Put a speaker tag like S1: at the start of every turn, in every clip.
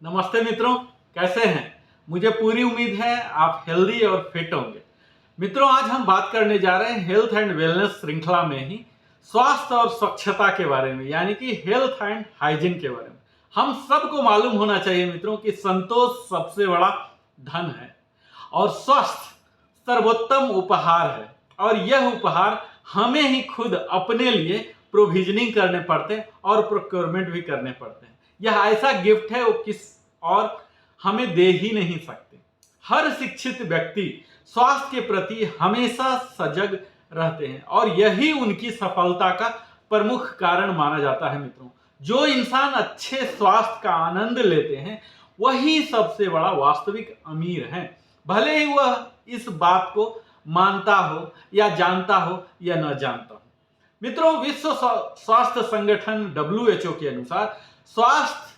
S1: नमस्ते मित्रों, कैसे हैं। मुझे पूरी उम्मीद है आप हेल्दी और फिट होंगे। मित्रों, आज हम बात करने जा रहे हैं हेल्थ एंड वेलनेस श्रृंखला में ही स्वास्थ्य और स्वच्छता के बारे में, यानी कि हेल्थ एंड हाइजीन के बारे में। हम सबको मालूम होना चाहिए मित्रों कि संतोष सबसे बड़ा धन है और स्वास्थ्य सर्वोत्तम उपहार है, और यह उपहार हमें ही खुद अपने लिए प्रोविजनिंग करने पड़ते हैं और प्रोक्योरमेंट भी करने पड़ते हैं। यह ऐसा गिफ्ट है वो किस और हमें दे ही नहीं सकते। हर शिक्षित व्यक्ति स्वास्थ्य के प्रति हमेशा सजग रहते हैं और यही उनकी सफलता का प्रमुख कारण माना जाता है। मित्रों, जो इंसान अच्छे स्वास्थ्य का आनंद लेते हैं वही सबसे बड़ा वास्तविक अमीर है, भले ही वह इस बात को मानता हो या जानता हो या न जानता हो। मित्रों, विश्व स्वास्थ्य संगठन WHO के अनुसार स्वास्थ्य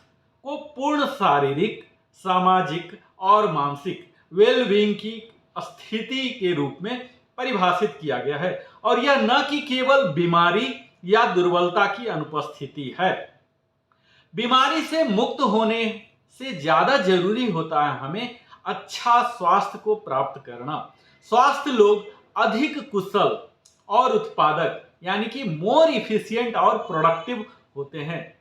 S1: को पूर्ण शारीरिक, सामाजिक और मानसिक वेलबींग की स्थिति के रूप में परिभाषित किया गया है, और यह न कि केवल बीमारी या दुर्बलता की अनुपस्थिति है। बीमारी से मुक्त होने से ज्यादा जरूरी होता है हमें अच्छा स्वास्थ्य को प्राप्त करना। स्वास्थ्य लोग अधिक कुशल और उत्पादक, यानी कि मोर इफिशिएंट और प्रोडक्टिव होते हैं,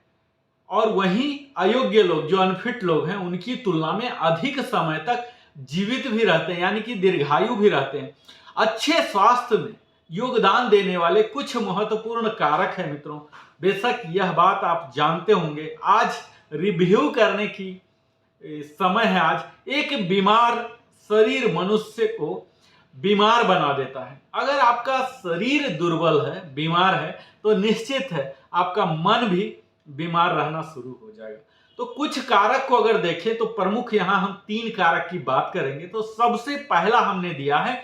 S1: और वहीं अयोग्य लोग, जो अनफिट लोग हैं, उनकी तुलना में अधिक समय तक जीवित भी रहते हैं, यानी कि दीर्घायु भी रहते हैं। अच्छे स्वास्थ्य में योगदान देने वाले कुछ महत्वपूर्ण कारक हैं मित्रों। बेशक यह बात आप जानते होंगे, आज रिव्यू करने की समय है। आज एक बीमार शरीर मनुष्य को बीमार बना देता है। अगर आपका शरीर दुर्बल है, बीमार है, तो निश्चित है आपका मन भी बीमार रहना शुरू हो जाएगा। तो कुछ कारक को अगर देखें तो प्रमुख यहां हम 3 कारक की बात करेंगे। तो सबसे पहला हमने दिया है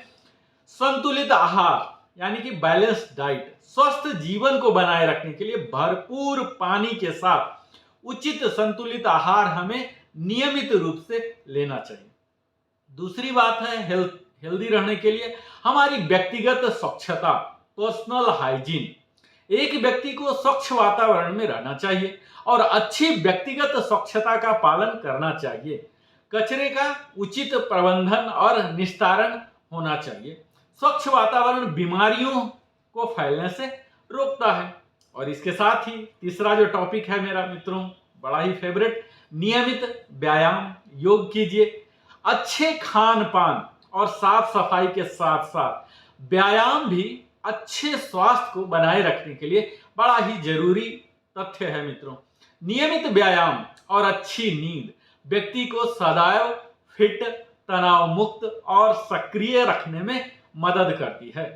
S1: संतुलित आहार, यानी कि बैलेंस्ड डाइट। स्वस्थ जीवन को बनाए रखने के लिए भरपूर पानी के साथ उचित संतुलित आहार हमें नियमित रूप से लेना चाहिए। दूसरी बात है हेल्दी रहने के लिए हमारी व्यक्तिगत स्वच्छता, पर्सनल हाइजीन। एक व्यक्ति को स्वच्छ वातावरण में रहना चाहिए और अच्छी व्यक्तिगत स्वच्छता का पालन करना चाहिए। कचरे का उचित प्रबंधन और निस्तारण होना चाहिए। स्वच्छ वातावरण बीमारियों को फैलने से रोकता है। और इसके साथ ही तीसरा जो टॉपिक है मेरा मित्रों, बड़ा ही फेवरेट, नियमित व्यायाम, योग कीजिए। अच्छे खान पान और साफ सफाई के साथ साथ व्यायाम भी अच्छे स्वास्थ्य को बनाए रखने के लिए बड़ा ही जरूरी तथ्य है मित्रों। नियमित व्यायाम और अच्छी नींद व्यक्ति को सदैव फिट, तनाव मुक्त और सक्रिय रखने में मदद करती है।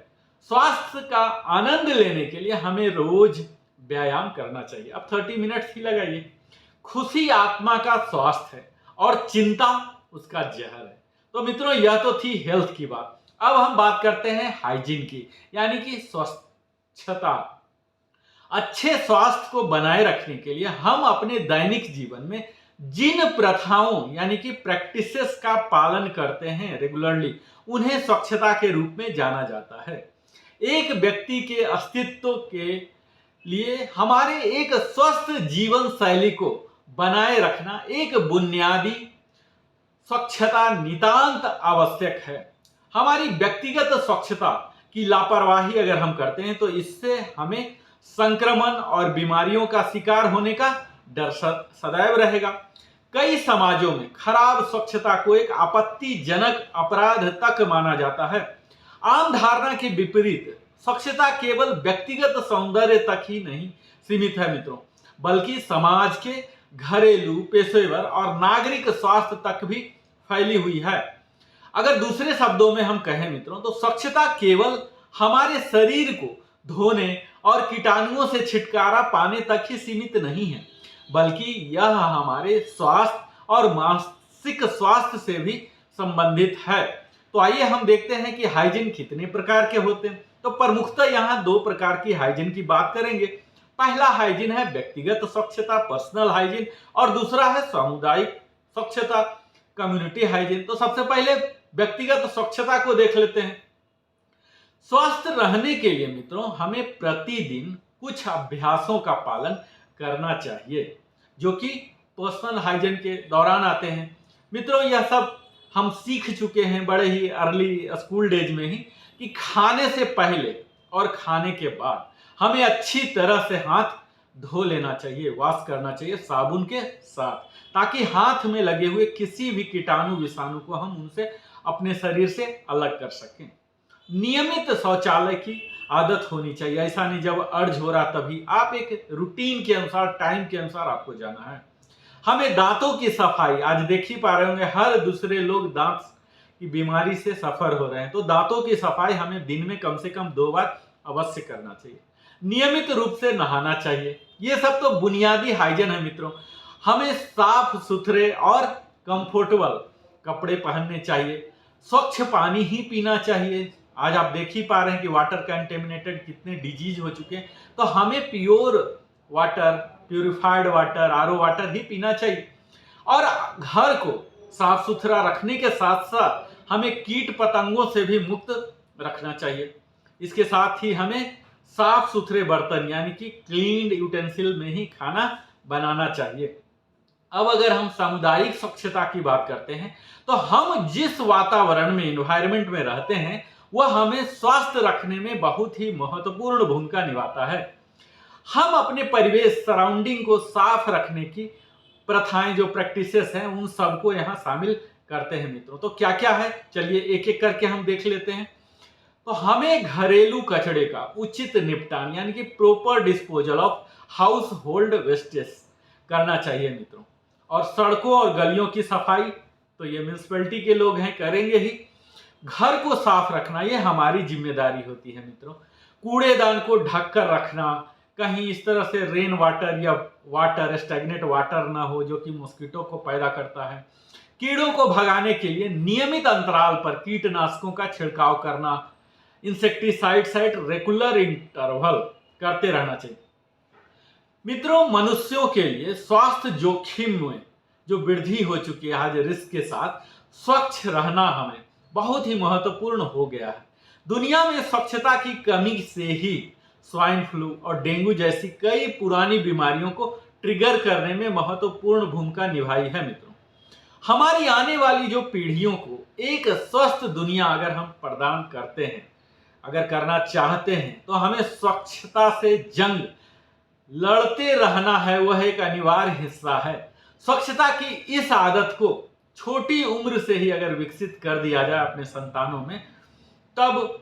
S1: स्वास्थ्य का आनंद लेने के लिए हमें रोज व्यायाम करना चाहिए। अब 30 मिनट ही लगाइए। खुशी आत्मा का स्वास्थ्य है और चिंता उसका जहर है। तो मित्रों, यह तो थी हेल्थ की बात। अब हम बात करते हैं हाइजीन की, यानी कि स्वच्छता। अच्छे स्वास्थ्य को बनाए रखने के लिए हम अपने दैनिक जीवन में जिन प्रथाओं, यानी कि प्रैक्टिसेस का पालन करते हैं रेगुलरली, उन्हें स्वच्छता के रूप में जाना जाता है। एक व्यक्ति के अस्तित्व के लिए हमारे एक स्वस्थ जीवन शैली को बनाए रखना एक बुनियादी स्वच्छता नितांत आवश्यक है। हमारी व्यक्तिगत स्वच्छता की लापरवाही अगर हम करते हैं तो इससे हमें संक्रमण और बीमारियों का शिकार होने का डर सदैव रहेगा। कई समाजों में खराब स्वच्छता को एक आपत्तिजनक अपराध तक माना जाता है। आम धारणा के विपरीत स्वच्छता केवल व्यक्तिगत सौंदर्य तक ही नहीं सीमित है मित्रों, बल्कि समाज के घरेलू, पेशेवर और नागरिक स्वास्थ्य तक भी फैली हुई है। अगर दूसरे शब्दों में हम कहें मित्रों, तो स्वच्छता केवल हमारे शरीर को धोने और कीटाणुओं से छुटकारा पाने तक ही सीमित नहीं है, बल्कि यह हमारे स्वास्थ्य और मानसिक स्वास्थ्य से भी संबंधित है। तो आइए हम देखते हैं कि हाइजीन कितने प्रकार के होते हैं। तो प्रमुखतः यहाँ 2 प्रकार की हाइजीन की बात करेंगे। पहला हाइजीन है व्यक्तिगत स्वच्छता, पर्सनल हाइजीन, और दूसरा है सामुदायिक स्वच्छता, कम्युनिटी हाइजीन। तो सबसे पहले व्यक्तिगत स्वच्छता को देख लेते हैं। स्वस्थ रहने के लिए मित्रों हमें प्रतिदिन कुछ अभ्यासों का पालन करना चाहिए, जो कि पर्सनल हाइजीन के दौरान आते हैं। मित्रों, यह सब हम सीख चुके हैं बड़े ही अर्ली स्कूल डेज में ही कि खाने से पहले और खाने के बाद हमें अच्छी तरह से हाथ धो लेना चाहिए, वॉश करना चाहिए साबुन के साथ, ताकि हाथ में लगे हुए किसी भी कीटाणु विषाणु को हम उनसे अपने शरीर से अलग कर सकें। नियमित शौचालय की आदत होनी चाहिए। ऐसा नहीं जब अर्ज हो रहा तभी, आप एक रूटीन के अनुसार, टाइम के अनुसार आपको जाना है। हमें दांतों की सफाई, आज देख ही पा रहे होंगे हर दूसरे लोग दांत की बीमारी से सफर हो रहे हैं, तो दांतों की सफाई हमें दिन में कम से कम 2 बार अवश्य करना चाहिए। नियमित रूप से नहाना चाहिए। ये सब तो बुनियादी हाइजीन है मित्रों। हमें साफ सुथरे और कंफर्टेबल कपड़े पहनने चाहिए। स्वच्छ पानी ही पीना चाहिए। आज आप देख ही पा रहे हैं कि वाटर कंटेमिनेटेड कितने डिजीज हो चुके हैं, तो हमें pure water, purified water, RO water ही पीना चाहिए। और घर को साफ सुथरा रखने के साथ साथ हमें कीट पतंगों से भी मुक्त रखना चाहिए। इसके साथ ही हमें साफ सुथरे बर्तन यानी कि क्लीन्ड यूटेंसिल में ही खाना बनाना चाहिए। अब अगर हम सामुदायिक स्वच्छता की बात करते हैं, तो हम जिस वातावरण में, एनवायरनमेंट में रहते हैं, वह हमें स्वस्थ रखने में बहुत ही महत्वपूर्ण भूमिका निभाता है। हम अपने परिवेश, सराउंडिंग को साफ रखने की प्रथाएं, जो प्रैक्टिसेस हैं, उन सबको यहाँ शामिल करते हैं मित्रों। तो क्या क्या है, चलिए एक एक करके हम देख लेते हैं। तो हमें घरेलू कचरे का उचित निपटान यानी कि proper disposal of house hold wastage करना चाहिए मित्रों। और सड़कों और गलियों की सफाई तो ये म्यूनिसिपैलिटी के लोग हैं, करेंगे ही। घर को साफ रखना ये हमारी जिम्मेदारी होती है मित्रों। कूड़ेदान को ढक कर रखना, कहीं इस तरह से रेन वाटर या वाटर, स्टैग्नेंट वाटर ना हो जो कि मॉस्किटो को पैदा करता है। कीड़ों को भगाने के लिए नियमित अंतराल पर कीटनाशकों का छिड़काव करना, इंसेक्टिसाइड रेगुलर इंटरवल करते रहना चाहिए। मित्रों, मनुष्यों के लिए स्वास्थ्य जोखिम में जो वृद्धि हो चुकी है आज रिस्क के साथ, स्वच्छ रहना हमें बहुत ही महत्वपूर्ण हो गया है। दुनिया में स्वच्छता की कमी से ही स्वाइन फ्लू और डेंगू जैसी कई पुरानी बीमारियों को ट्रिगर करने में महत्वपूर्ण भूमिका निभाई है मित्रों। हमारी आने वाली जो पीढ़ियों को एक स्वस्थ दुनिया अगर हम प्रदान करते हैं, अगर करना चाहते हैं, तो हमें स्वच्छता से जंग लड़ते रहना है, वह एक अनिवार्य हिस्सा है। स्वच्छता की इस आदत को छोटी उम्र से ही अगर विकसित कर दिया जाए अपने संतानों में, तब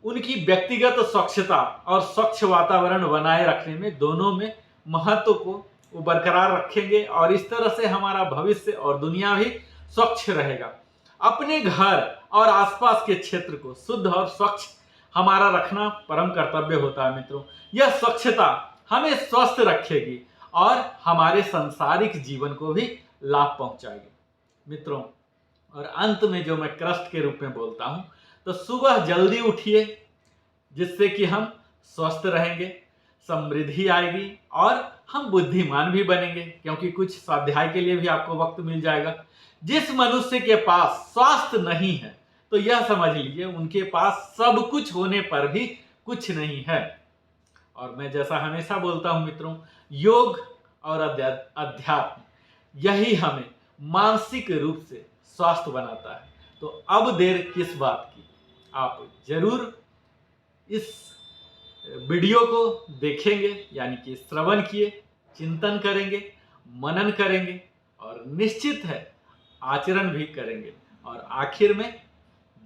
S1: उनकी व्यक्तिगत स्वच्छता और स्वच्छ वातावरण बनाए रखने में, दोनों में महत्व को वो बरकरार रखेंगे और इस तरह से हमारा भविष्य और दुनिया भी स्वच्छ रहेगा। अपने घर और आसपास के क्षेत्र को शुद्ध और स्वच्छ हमारा रखना परम कर्तव्य होता है मित्रों। यह स्वच्छता हमें स्वस्थ रखेगी और हमारे सांसारिक जीवन को भी लाभ पहुंचाएगी मित्रों। और अंत में जो मैं क्रस्ट के रूप में बोलता हूं, तो सुबह जल्दी उठिए, जिससे कि हम स्वस्थ रहेंगे, समृद्धि आएगी और हम बुद्धिमान भी बनेंगे, क्योंकि कुछ स्वाध्याय के लिए भी आपको वक्त मिल जाएगा। जिस मनुष्य के पास स्वास्थ्य नहीं है, तो यह समझ लीजिए उनके पास सब कुछ होने पर भी कुछ नहीं है। और मैं जैसा हमेशा बोलता हूं मित्रों, योग और अध्यात्म यही हमें मानसिक रूप से स्वस्थ बनाता है। तो अब देर किस बात की, आप जरूर इस वीडियो को देखेंगे, यानी कि श्रवण किए, चिंतन करेंगे, मनन करेंगे और निश्चित है आचरण भी करेंगे। और आखिर में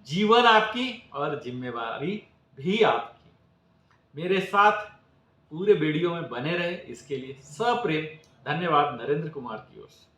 S1: जीवन आपकी और जिम्मेवारी भी आपकी। मेरे साथ पूरे वीडियो में बने रहे, इसके लिए सप्रेम धन्यवाद नरेंद्र कुमार की ओर से।